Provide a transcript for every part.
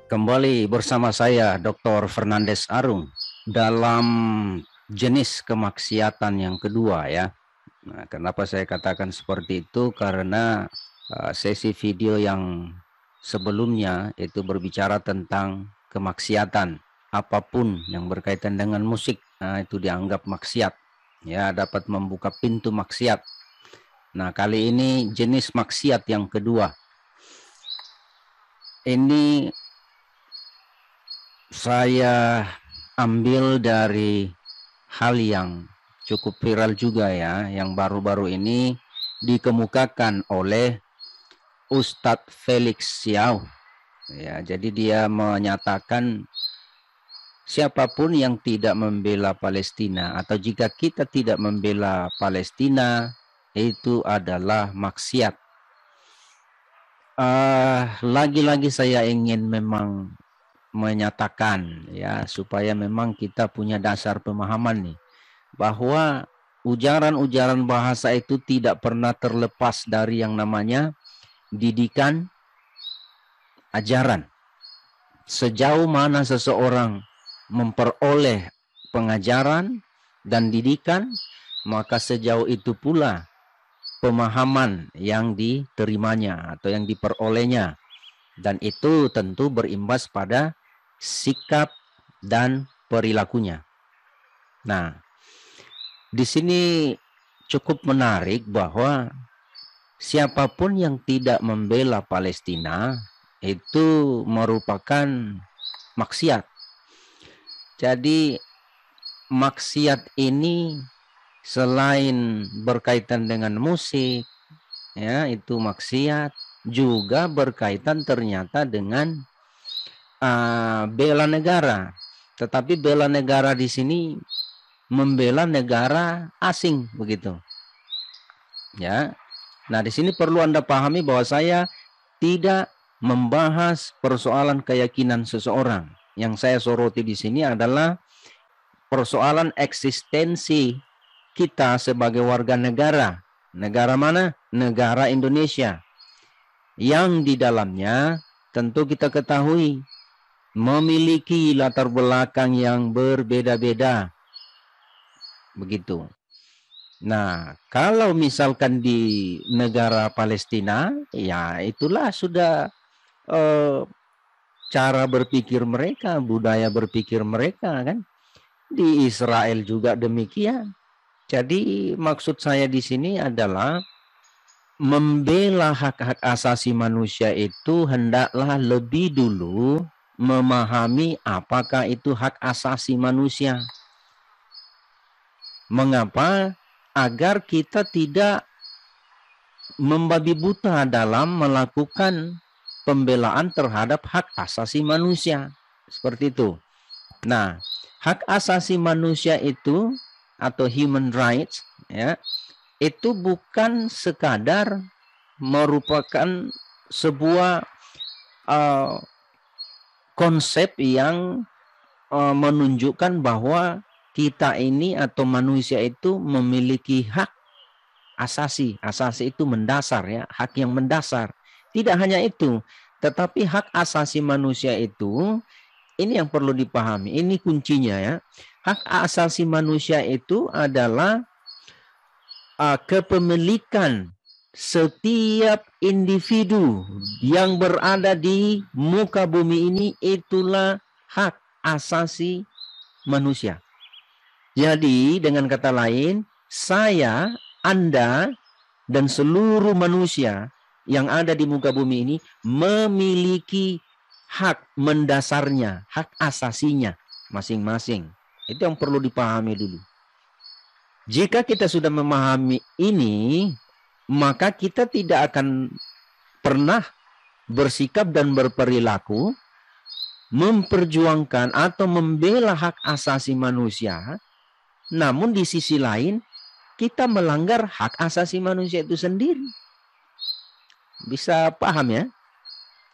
Kembali bersama saya Dr. Fernandes Arung dalam jenis kemaksiatan yang kedua ya. Nah, kenapa saya katakan seperti itu? Karena sesi video yang sebelumnya itu berbicara tentang kemaksiatan. Apapun yang berkaitan dengan musik, itu dianggap maksiat. Ya, dapat membuka pintu maksiat. Nah, kali ini jenis maksiat yang kedua. Ini saya ambil dari hal yang cukup viral juga ya, yang baru-baru ini dikemukakan oleh Ustadz Felix Xiao. Ya, jadi dia menyatakan siapapun yang tidak membela Palestina atau jika kita tidak membela Palestina itu adalah maksiat. Lagi-lagi saya ingin memang menyatakan ya supaya memang kita punya dasar pemahaman nih bahwa ujaran-ujaran bahasa itu tidak pernah terlepas dari yang namanya didikan ajaran. Sejauh mana seseorang memperoleh pengajaran dan didikan, maka sejauh itu pula pemahaman yang diterimanya atau yang diperolehnya. Dan itu tentu berimbas pada sikap dan perilakunya. Nah, di sini cukup menarik bahwa siapapun yang tidak membela Palestina itu merupakan maksiat. Jadi maksiat ini selain berkaitan dengan musik, ya itu maksiat, juga berkaitan ternyata dengan bela negara. Tetapi bela negara di sini membela negara asing begitu. Ya. Nah, di sini perlu Anda pahami bahwa saya tidak membahas persoalan keyakinan seseorang. Yang saya soroti di sini adalah persoalan eksistensi kita sebagai warga negara. Negara mana? Negara Indonesia. Yang di dalamnya tentu kita ketahui memiliki latar belakang yang berbeda-beda. Begitu. Nah, kalau misalkan di negara Palestina, ya itulah sudah cara berpikir mereka, budaya berpikir mereka kan. Di Israel juga demikian. Jadi maksud saya di sini adalah membela hak-hak asasi manusia itu hendaklah lebih dulu memahami apakah itu hak asasi manusia. Mengapa? Agar kita tidak membabi buta dalam melakukan pembelaan terhadap hak asasi manusia. Seperti itu. Nah, hak asasi manusia itu atau human rights ya, itu bukan sekadar merupakan sebuah konsep yang menunjukkan bahwa kita ini atau manusia itu memiliki hak asasi. Asasi itu mendasar ya, hak yang mendasar. Tidak hanya itu, tetapi hak asasi manusia itu ini yang perlu dipahami. Ini kuncinya ya. Hak asasi manusia itu adalah kepemilikan setiap individu yang berada di muka bumi ini, itulah hak asasi manusia. Jadi dengan kata lain, saya, Anda, dan seluruh manusia yang ada di muka bumi ini memiliki hak mendasarnya, hak asasinya masing-masing. Itu yang perlu dipahami dulu. Jika kita sudah memahami ini, maka kita tidak akan pernah bersikap dan berperilaku memperjuangkan atau membela hak asasi manusia, namun di sisi lain kita melanggar hak asasi manusia itu sendiri. Bisa paham ya?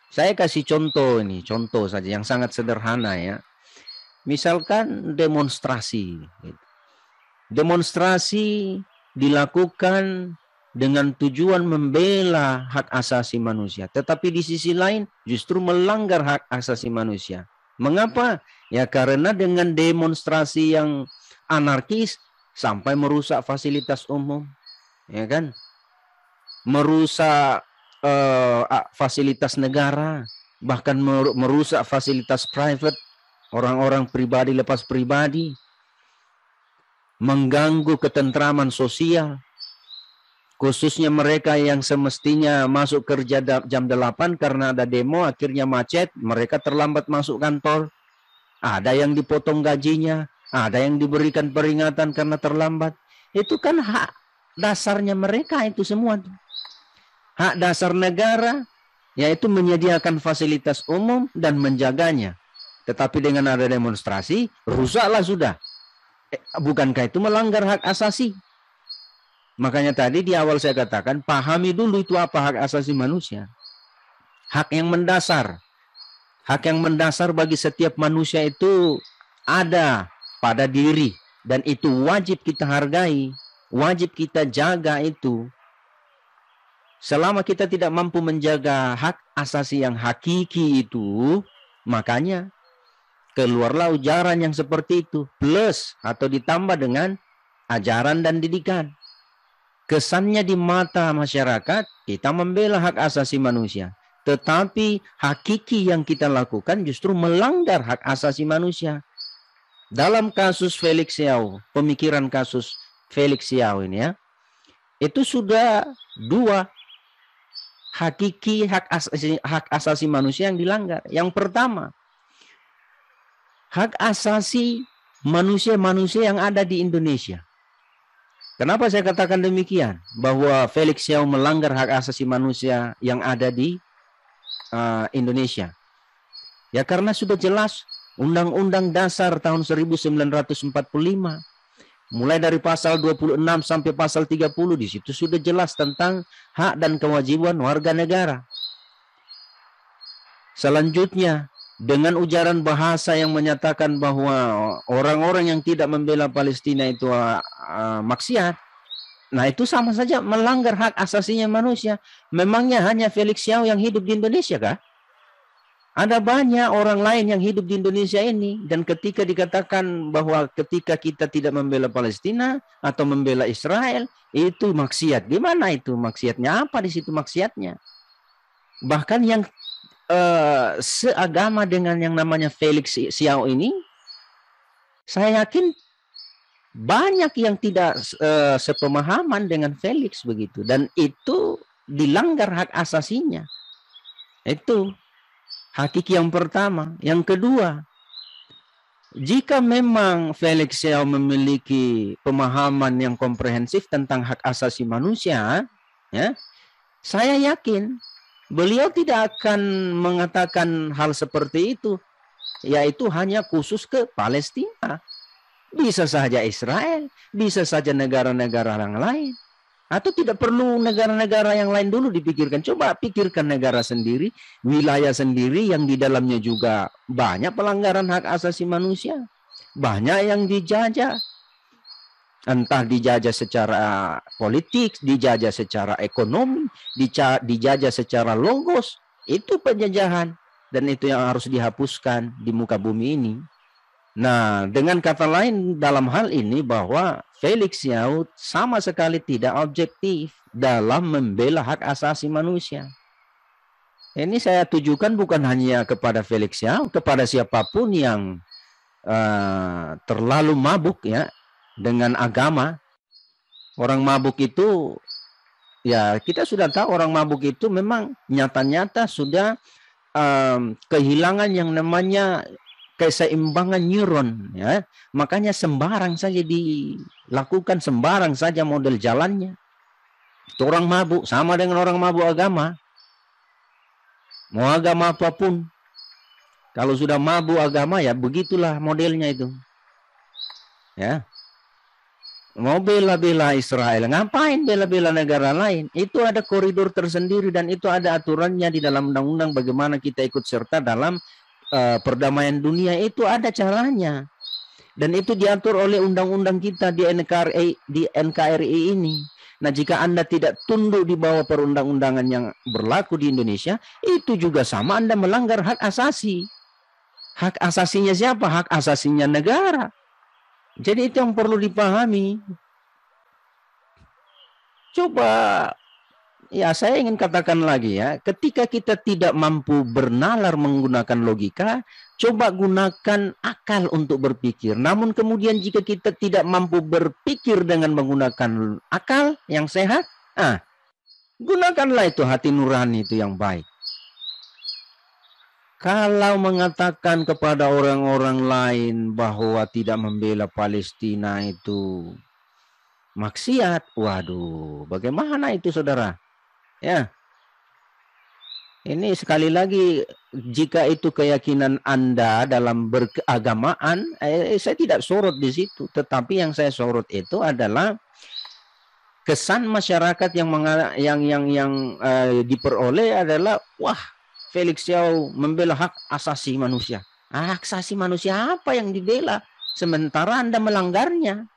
Saya kasih contoh ini, contoh saja yang sangat sederhana ya. Misalkan demonstrasi. Demonstrasi dilakukan dengan tujuan membela hak asasi manusia, tetapi di sisi lain justru melanggar hak asasi manusia. Mengapa? Ya karena dengan demonstrasi yang anarkis sampai merusak fasilitas umum, ya kan? Merusak fasilitas negara, bahkan merusak fasilitas private, orang-orang pribadi lepas pribadi, mengganggu ketentraman sosial, khususnya mereka yang semestinya masuk kerja jam 8 karena ada demo, akhirnya macet, mereka terlambat masuk kantor. Ada yang dipotong gajinya, ada yang diberikan peringatan karena terlambat. Itu kan hak dasarnya mereka itu semua. Hak dasar negara, yaitu menyediakan fasilitas umum dan menjaganya. Tetapi dengan ada demonstrasi, rusaklah sudah. Bukankah itu melanggar hak asasi? Makanya tadi di awal saya katakan, pahami dulu itu apa hak asasi manusia. Hak yang mendasar. Hak yang mendasar bagi setiap manusia itu ada pada diri. Dan itu wajib kita hargai. Wajib kita jaga itu. Selama kita tidak mampu menjaga hak asasi yang hakiki itu, makanya keluarlah ujaran yang seperti itu. Plus atau ditambah dengan ajaran dan didikan. Kesannya di mata masyarakat, kita membela hak asasi manusia. Tetapi hakiki yang kita lakukan justru melanggar hak asasi manusia. Dalam kasus Felix Xiao, pemikiran kasus Felix Xiao ini ya, itu sudah dua hakiki hak asasi manusia yang dilanggar. Yang pertama, hak asasi manusia-manusia yang ada di Indonesia. Kenapa saya katakan demikian? Bahwa Felix Xiao melanggar hak asasi manusia yang ada di Indonesia. Ya karena sudah jelas Undang-Undang Dasar tahun 1945 mulai dari pasal 26 sampai pasal 30 di situ sudah jelas tentang hak dan kewajiban warga negara. Selanjutnya dengan ujaran bahasa yang menyatakan bahwa orang-orang yang tidak membela Palestina itu maksiat. Nah itu sama saja melanggar hak asasinya manusia. Memangnya hanya Felix Xiao yang hidup di Indonesia kah? Ada banyak orang lain yang hidup di Indonesia ini. Dan ketika dikatakan bahwa ketika kita tidak membela Palestina atau membela Israel, itu maksiat. Gimana itu maksiatnya? Apa di situ maksiatnya? Bahkan yang seagama dengan yang namanya Felix Xiao ini, saya yakin banyak yang tidak sepemahaman dengan Felix begitu, dan itu dilanggar hak asasinya. Itu hakiki yang pertama. Yang kedua, jika memang Felix Xiao memiliki pemahaman yang komprehensif tentang hak asasi manusia, ya, saya yakin beliau tidak akan mengatakan hal seperti itu, yaitu hanya khusus ke Palestina. Bisa saja Israel, bisa saja negara-negara yang lain. Atau tidak perlu negara-negara yang lain dulu dipikirkan. Coba pikirkan negara sendiri, wilayah sendiri yang di dalamnya juga banyak pelanggaran hak asasi manusia. Banyak yang dijajah. Entah dijajah secara politik, dijajah secara ekonomi, dijajah secara logos. Itu penjajahan. Dan itu yang harus dihapuskan di muka bumi ini. Nah, dengan kata lain dalam hal ini bahwa Felix Xiao sama sekali tidak objektif dalam membela hak asasi manusia. Ini saya tujukan bukan hanya kepada Felix Xiao, kepada siapapun yang terlalu mabuk ya dengan agama. Orang mabuk itu, ya kita sudah tahu orang mabuk itu memang nyata-nyata sudah kehilangan yang namanya keseimbangan neuron, ya. Makanya sembarang saja dilakukan, sembarang saja model jalannya. Itu orang mabuk, sama dengan orang mabuk agama. Mau agama apapun, kalau sudah mabuk agama ya begitulah modelnya itu. Ya. Mau bela-bela Israel, ngapain bela-bela negara lain? Itu ada koridor tersendiri dan itu ada aturannya di dalam undang-undang bagaimana kita ikut serta dalam perdamaian dunia, itu ada caranya. Dan itu diatur oleh undang-undang kita di NKRI ini. Nah, jika Anda tidak tunduk di bawah perundang-undangan yang berlaku di Indonesia, itu juga sama Anda melanggar hak asasi. Hak asasinya siapa? Hak asasinya negara. Jadi itu yang perlu dipahami. Coba, ya saya ingin katakan lagi ya, ketika kita tidak mampu bernalar menggunakan logika, coba gunakan akal untuk berpikir. Namun kemudian jika kita tidak mampu berpikir dengan menggunakan akal yang sehat, gunakanlah itu hati nurani itu yang baik. Kalau mengatakan kepada orang-orang lain bahwa tidak membela Palestina itu maksiat, waduh, bagaimana itu saudara? Ya, ini sekali lagi, jika itu keyakinan Anda dalam berkeagamaan, saya tidak sorot di situ. Tetapi yang saya sorot itu adalah kesan masyarakat yang diperoleh adalah, wah, Felix Yao membela hak asasi manusia. Hak asasi manusia apa yang dibela? Sementara Anda melanggarnya.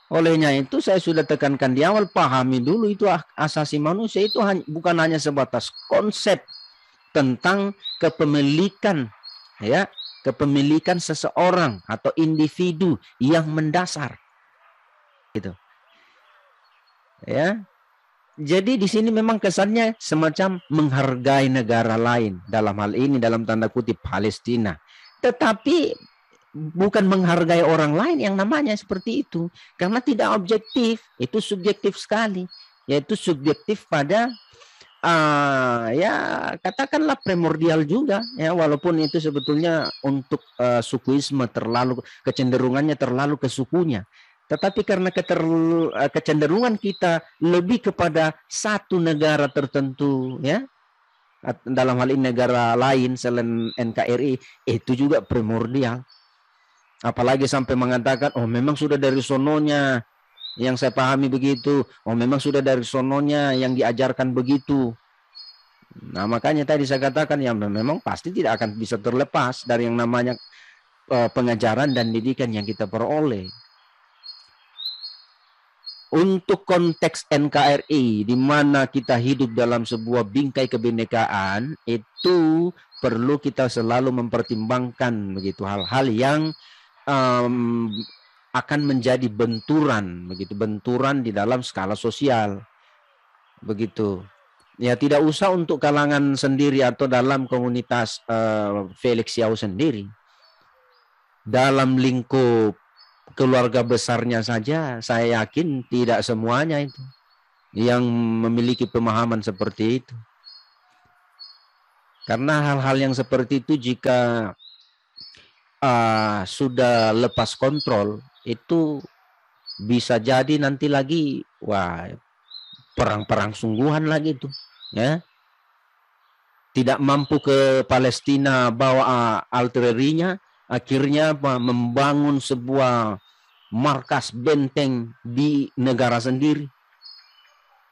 Olehnya itu saya sudah tekankan di awal, pahami dulu itu hak asasi manusia itu bukan hanya sebatas konsep tentang kepemilikan, ya, kepemilikan seseorang atau individu yang mendasar, gitu. Ya. Jadi di sini memang kesannya semacam menghargai negara lain, dalam hal ini dalam tanda kutip Palestina. Tetapi bukan menghargai orang lain yang namanya seperti itu, karena tidak objektif, itu subjektif sekali, yaitu subjektif pada ya katakanlah primordial juga, ya, walaupun itu sebetulnya untuk sukuisme terlalu, kecenderungannya terlalu ke sukunya. Tetapi karena kecenderungan kita lebih kepada satu negara tertentu, ya, dalam hal ini negara lain selain NKRI, itu juga primordial. Apalagi sampai mengatakan, oh memang sudah dari sononya, yang saya pahami begitu, oh memang sudah dari sononya yang diajarkan begitu. Nah makanya tadi saya katakan, ya memang pasti tidak akan bisa terlepas dari yang namanya pengajaran dan didikan yang kita peroleh. Untuk konteks NKRI, di mana kita hidup dalam sebuah bingkai kebinekaan, itu perlu kita selalu mempertimbangkan begitu hal-hal yang akan menjadi benturan, begitu, benturan di dalam skala sosial, begitu. Ya tidak usah untuk kalangan sendiri atau dalam komunitas Felix Yao sendiri, dalam lingkup keluarga besarnya saja, saya yakin tidak semuanya itu yang memiliki pemahaman seperti itu. Karena hal-hal yang seperti itu jika sudah lepas kontrol, itu bisa jadi nanti lagi, wah, perang-perang sungguhan lagi itu, ya. Tidak mampu ke Palestina bawa artilerinya, akhirnya membangun sebuah markas benteng di negara sendiri.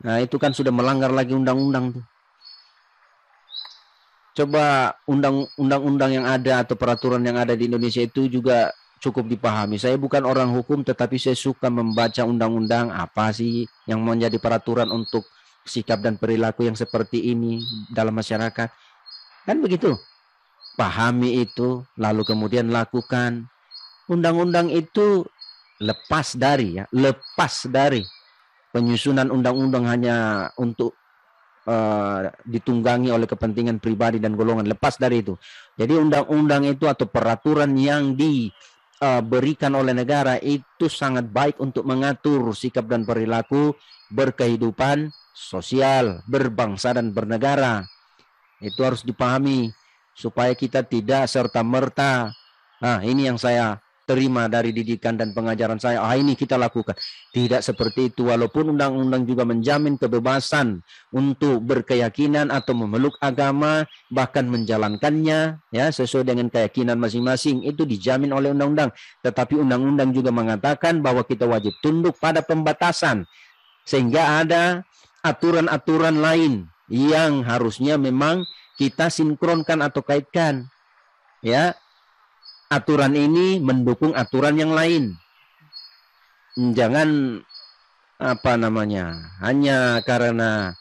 Nah itu kan sudah melanggar lagi undang-undang tuh. Coba undang-undang yang ada atau peraturan yang ada di Indonesia itu juga cukup dipahami. Saya bukan orang hukum, tetapi saya suka membaca undang-undang apa sih yang menjadi peraturan untuk sikap dan perilaku yang seperti ini dalam masyarakat. Kan begitu. Pahami itu, lalu kemudian lakukan. Undang-undang itu lepas dari penyusunan undang-undang hanya untuk ditunggangi oleh kepentingan pribadi dan golongan. Lepas dari itu. Jadi undang-undang itu atau peraturan yang diberikan oleh negara itu sangat baik untuk mengatur sikap dan perilaku berkehidupan sosial, berbangsa dan bernegara. Itu harus dipahami supaya kita tidak serta-merta, nah ini yang saya terima dari didikan dan pengajaran saya, ini kita lakukan. Tidak seperti itu, walaupun undang-undang juga menjamin kebebasan untuk berkeyakinan atau memeluk agama, bahkan menjalankannya ya sesuai dengan keyakinan masing-masing, itu dijamin oleh undang-undang. Tetapi undang-undang juga mengatakan bahwa kita wajib tunduk pada pembatasan, sehingga ada aturan-aturan lain yang harusnya memang kita sinkronkan atau kaitkan, ya. Aturan ini mendukung aturan yang lain. Jangan apa namanya, hanya karena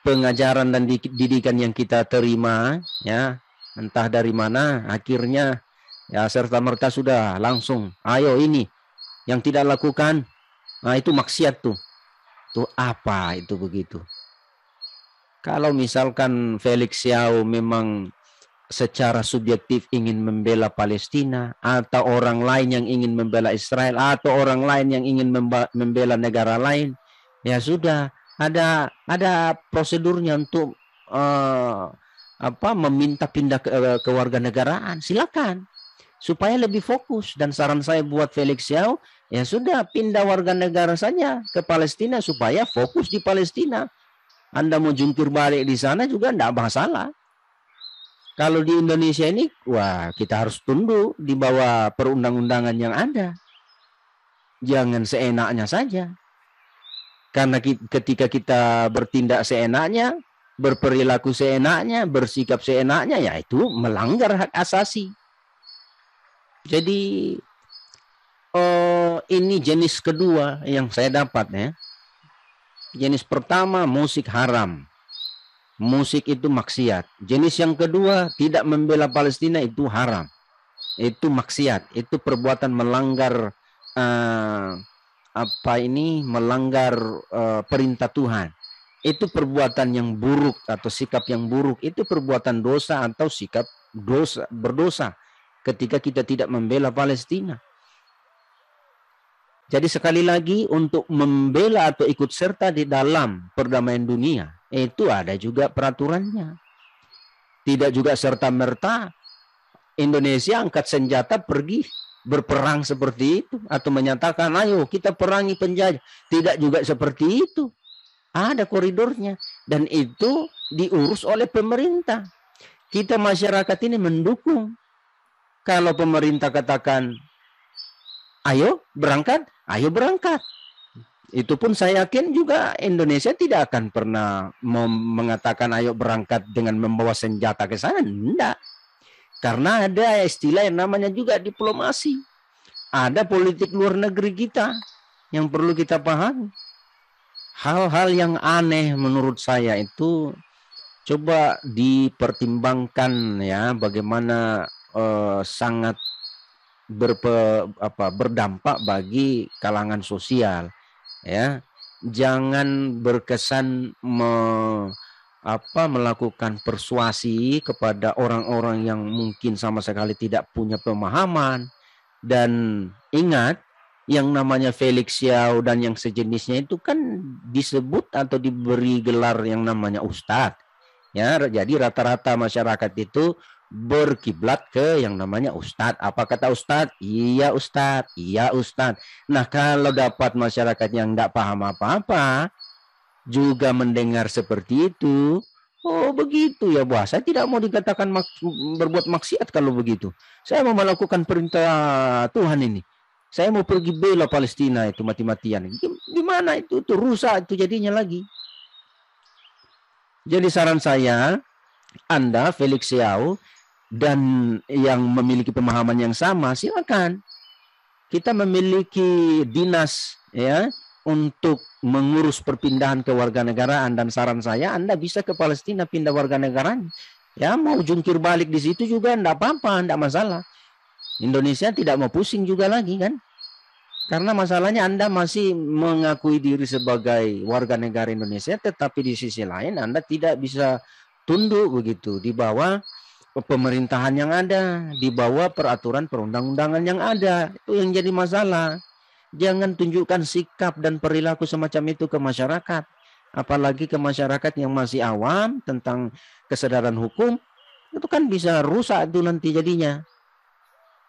pengajaran dan didikan yang kita terima, ya, entah dari mana, akhirnya ya serta merta sudah langsung, ayo ini yang tidak lakukan, nah itu maksiat tuh apa itu begitu. Kalau misalkan Felix Xiao memang secara subjektif ingin membela Palestina, atau orang lain yang ingin membela Israel, atau orang lain yang ingin membela negara lain, ya sudah ada prosedurnya untuk meminta pindah ke warga negaraan, silakan supaya lebih fokus. Dan saran saya buat Felix Xiao, ya sudah pindah warga negara saja ke Palestina supaya fokus di Palestina. Anda mau jungkir balik di sana juga tidak masalah. Kalau di Indonesia ini, wah kita harus tunduk di bawah perundang-undangan yang ada. Jangan seenaknya saja. Karena ketika kita bertindak seenaknya, berperilaku seenaknya, bersikap seenaknya, ya itu melanggar hak asasi. Jadi ini jenis kedua yang saya dapat, ya. Jenis pertama, musik haram. Musik itu maksiat. Jenis yang kedua, tidak membela Palestina, itu haram. Itu maksiat. Itu perbuatan melanggar melanggar perintah Tuhan. Itu perbuatan yang buruk atau sikap yang buruk. Itu perbuatan dosa atau sikap berdosa ketika kita tidak membela Palestina. Jadi sekali lagi, untuk membela atau ikut serta di dalam perdamaian dunia, itu ada juga peraturannya. Tidak juga serta-merta Indonesia angkat senjata pergi berperang seperti itu, atau menyatakan ayo kita perangi penjajah. Tidak juga seperti itu. Ada koridornya, dan itu diurus oleh pemerintah. Kita masyarakat ini mendukung. Kalau pemerintah katakan ayo berangkat, ayo berangkat. Itu pun saya yakin juga Indonesia tidak akan pernah mengatakan ayo berangkat dengan membawa senjata ke sana. Tidak. Karena ada istilah yang namanya juga diplomasi. Ada politik luar negeri kita yang perlu kita pahami. Hal-hal yang aneh menurut saya itu coba dipertimbangkan, ya, bagaimana sangat berdampak bagi kalangan sosial, ya. Jangan berkesan melakukan persuasi kepada orang-orang yang mungkin sama sekali tidak punya pemahaman. Dan ingat, yang namanya Felix Xiao dan yang sejenisnya itu kan disebut atau diberi gelar yang namanya ustadz, ya. Jadi rata-rata masyarakat itu berkiblat ke yang namanya ustadz. Apa kata ustadz? Iya ustadz, iya ustadz. Nah, kalau dapat masyarakat yang tidak paham apa-apa juga mendengar seperti itu, oh begitu ya, bahwa saya tidak mau dikatakan berbuat maksiat kalau begitu. Saya mau melakukan perintah Tuhan ini. Saya mau pergi bela Palestina itu mati-matian. Gimana itu rusak itu jadinya lagi. Jadi saran saya, Anda Felix Xiao dan yang memiliki pemahaman yang sama, silakan. Kita memiliki dinas, ya, untuk mengurus perpindahan kewarganegaraan, dan saran saya Anda bisa ke Palestina pindah warga negaraan. Ya, mau jungkir balik di situ juga enggak apa-apa, enggak masalah. Indonesia tidak mau pusing juga lagi kan? Karena masalahnya Anda masih mengakui diri sebagai warga negara Indonesia, tetapi di sisi lain Anda tidak bisa tunduk begitu di bawah pemerintahan yang ada, di bawah peraturan perundang-undangan yang ada. Itu yang jadi masalah. Jangan tunjukkan sikap dan perilaku semacam itu ke masyarakat. Apalagi ke masyarakat yang masih awam tentang kesadaran hukum. Itu kan bisa rusak itu nanti jadinya.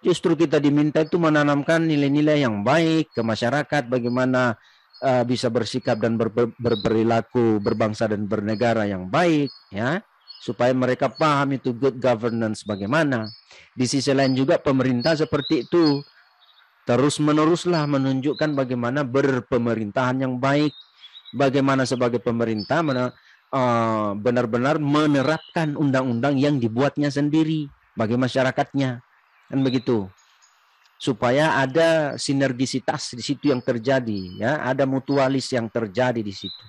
Justru kita diminta itu menanamkan nilai-nilai yang baik ke masyarakat. Bagaimana bisa bersikap dan berperilaku berbangsa dan bernegara yang baik, ya, supaya mereka paham itu good governance bagaimana. Di sisi lain juga pemerintah seperti itu terus-meneruslah menunjukkan bagaimana berpemerintahan yang baik, bagaimana sebagai pemerintah benar-benar menerapkan undang-undang yang dibuatnya sendiri bagi masyarakatnya, kan begitu. supaya ada sinergisitas di situ yang terjadi, ya, ada mutualis yang terjadi di situ.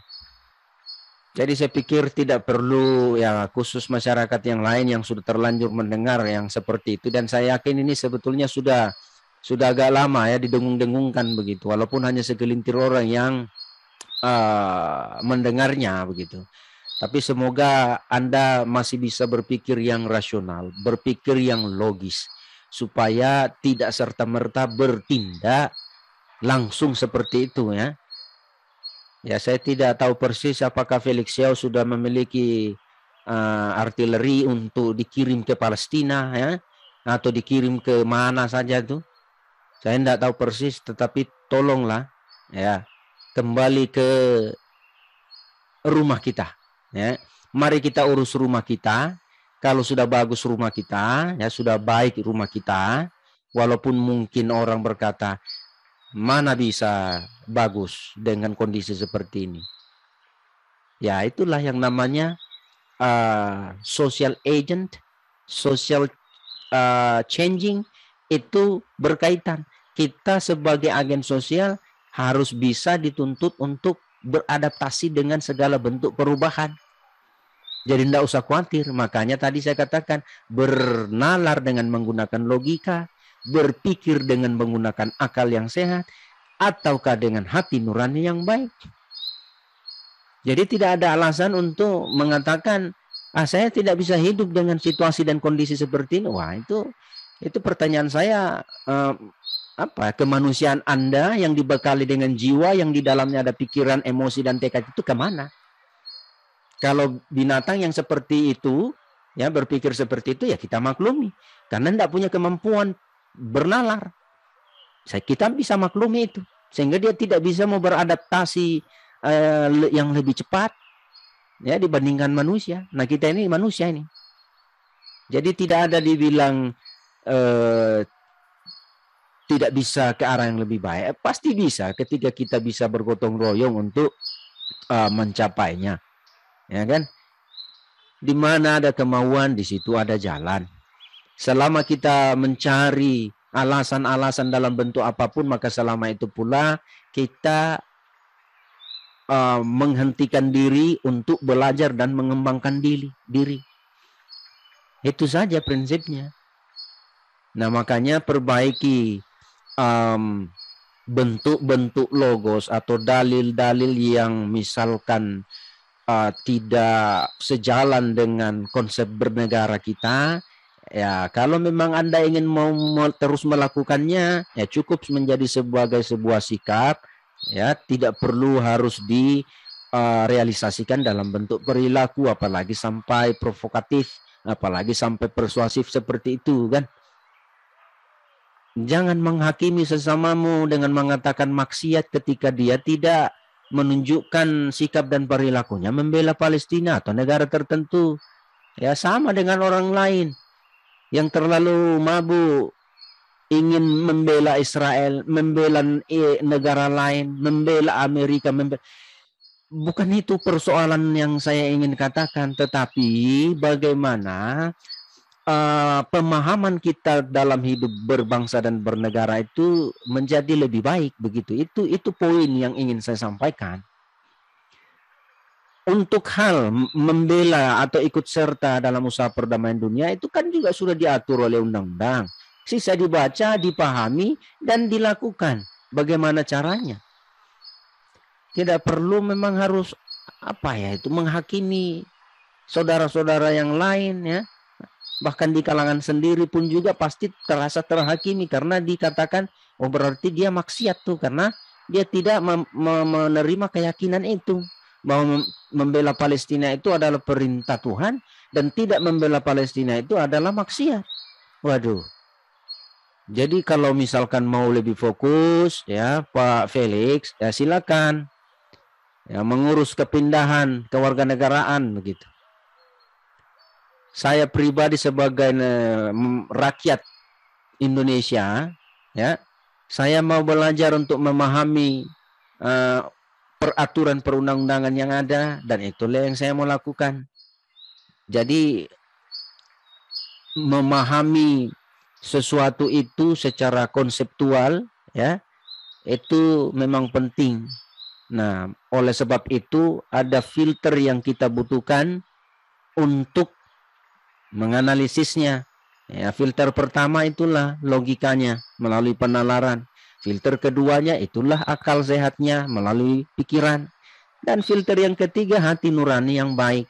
Jadi saya pikir tidak perlu ya khusus masyarakat yang lain yang sudah terlanjur mendengar yang seperti itu, dan saya yakin ini sebetulnya sudah agak lama ya didengung-dengungkan begitu, walaupun hanya segelintir orang yang mendengarnya begitu. Tapi semoga Anda masih bisa berpikir yang rasional, berpikir yang logis, supaya tidak serta-merta bertindak langsung seperti itu ya. Ya, saya tidak tahu persis apakah Felix Xiao sudah memiliki artileri untuk dikirim ke Palestina ya, atau dikirim ke mana saja tuh. Saya tidak tahu persis, tetapi tolonglah ya kembali ke rumah kita. Ya, mari kita urus rumah kita. Kalau sudah bagus rumah kita, ya sudah baik rumah kita, walaupun mungkin orang berkata, mana bisa bagus dengan kondisi seperti ini. Ya, itulah yang namanya social agent, social changing, itu berkaitan. Kita sebagai agen sosial harus bisa dituntut untuk beradaptasi dengan segala bentuk perubahan. Jadi tidak usah khawatir. Makanya tadi saya katakan bernalar dengan menggunakan logika, berpikir dengan menggunakan akal yang sehat, ataukah dengan hati nurani yang baik. Jadi tidak ada alasan untuk mengatakan saya tidak bisa hidup dengan situasi dan kondisi seperti ini. Wah, itu pertanyaan saya, apa kemanusiaan Anda yang dibekali dengan jiwa yang di dalamnya ada pikiran, emosi dan tekad itu kemana? Kalau binatang yang seperti itu ya berpikir seperti itu ya kita maklumi, karena tidak punya kemampuan bernalar. Kita bisa maklumi itu, sehingga dia tidak bisa mau beradaptasi yang lebih cepat ya dibandingkan manusia. Nah, kita ini manusia ini. Jadi tidak ada dibilang tidak bisa ke arah yang lebih baik. Pasti bisa ketika kita bisa bergotong royong untuk mencapainya. Ya kan? Di mana ada kemauan, di situ ada jalan. Selama kita mencari alasan-alasan dalam bentuk apapun, maka selama itu pula kita menghentikan diri untuk belajar dan mengembangkan diri. Itu saja prinsipnya. Nah, makanya perbaiki bentuk-bentuk logos atau dalil-dalil yang misalkan tidak sejalan dengan konsep bernegara kita. Ya, kalau memang Anda ingin mau terus melakukannya, ya cukup menjadi sebagai sebuah sikap, ya tidak perlu harus direalisasikan dalam bentuk perilaku, apalagi sampai provokatif, apalagi sampai persuasif seperti itu kan. Jangan menghakimi sesamamu dengan mengatakan maksiat ketika dia tidak menunjukkan sikap dan perilakunya membela Palestina atau negara tertentu. Ya, sama dengan orang lain yang terlalu mabuk ingin membela Israel, membela negara lain, membela Amerika, bukan itu persoalan yang saya ingin katakan, tetapi bagaimana pemahaman kita dalam hidup berbangsa dan bernegara itu menjadi lebih baik begitu. Itu poin yang ingin saya sampaikan. Untuk hal membela atau ikut serta dalam usaha perdamaian dunia itu kan juga sudah diatur oleh undang-undang. Sisa dibaca, dipahami dan dilakukan. Bagaimana caranya? Tidak perlu memang harus menghakimi saudara-saudara yang lain ya. Bahkan di kalangan sendiri pun juga pasti terasa terhakimi karena dikatakan berarti dia maksiat tuh karena dia tidak menerima keyakinan itu bahwa membela Palestina itu adalah perintah Tuhan dan tidak membela Palestina itu adalah maksiat. Waduh. Jadi kalau misalkan mau lebih fokus ya Pak Felix ya silakan ya mengurus kepindahan kewarganegaraan begitu. Saya pribadi sebagai rakyat Indonesia, ya, saya mau belajar untuk memahami peraturan perundang-undangan yang ada dan itulah yang saya mau lakukan. Jadi memahami sesuatu itu secara konseptual, ya, itu memang penting. Nah, oleh sebab itu ada filter yang kita butuhkan untuk menganalisisnya. Ya, filter pertama itulah logikanya melalui penalaran. Filter keduanya itulah akal sehatnya melalui pikiran. Dan filter yang ketiga hati nurani yang baik.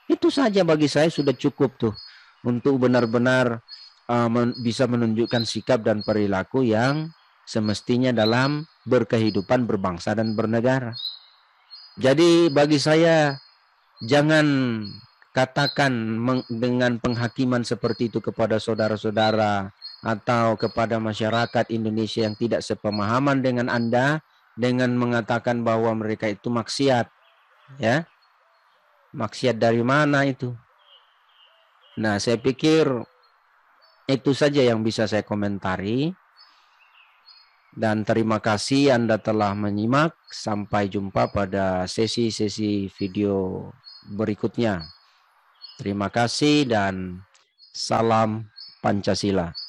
Itu saja bagi saya sudah cukup tuh untuk benar-benar bisa menunjukkan sikap dan perilaku yang semestinya dalam berkehidupan berbangsa dan bernegara. Jadi bagi saya jangan katakan dengan penghakiman seperti itu kepada saudara-saudara atau kepada masyarakat Indonesia yang tidak sepemahaman dengan Anda dengan mengatakan bahwa mereka itu maksiat, ya. Maksiat dari mana itu? Nah, saya pikir itu saja yang bisa saya komentari. Dan terima kasih Anda telah menyimak. Sampai jumpa pada sesi-sesi video berikutnya. Terima kasih dan salam Pancasila.